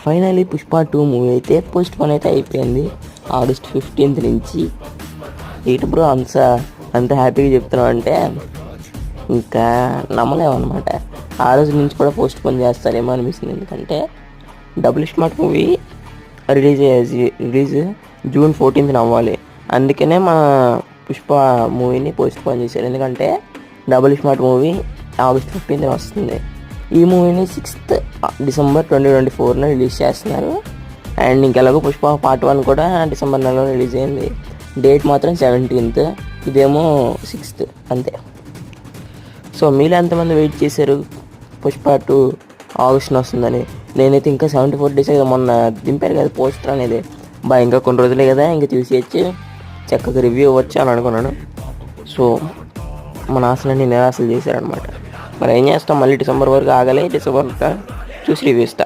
Finally Pushpa 2 movie అయితే post phone అయితే అయిపోయింది ఆగస్ట్ 15th నుంచి. ఏంటి బ్రో అంత హ్యాపీగా చెప్తున్నాం అంటే ఇంకా నమ్మలేమన్నమాట. ఆ రోజు నుంచి కూడా పోస్ట్ పోన్ చేస్తారేమో అనిపిస్తుంది. ఎందుకంటే double smart movie release June 14th అవ్వాలి. అందుకనే మన పుష్ప మూవీని పోస్ట్ పోన్ చేశారు. ఎందుకంటే double smart movie August 15th వస్తుంది. ఈ మూవీని 6th December 2024 రిలీజ్ చేస్తున్నారు. అండ్ ఇంకెలాగో పుష్ప పార్ట్ 1 కూడా డిసెంబర్ నెలలో రిలీజ్ అయింది. డేట్ మాత్రం 17th, ఇదేమో 6th అంతే. సో మీలో ఎంతమంది వెయిట్ చేశారు పుష్ప 2 ఆగస్ట్ని వస్తుందని? నేనైతే ఇంకా 74 days మొన్న దింపారు కదా పోస్టర్ అనేది, ఇంకా కొన్ని రోజులే కదా ఇంకా చూసేయచ్చు, చక్కగా రివ్యూ ఇవ్వచ్చు అని అనుకున్నాను. సో మన ఆశలన్నీ నిరాశలు చేశారనమాట. మరి ఏం చేస్తాం, మళ్ళీ డిసెంబర్ వరకు ఆగాలి. డిసెంబర్ చూసి రివ్యూ ఇస్తా.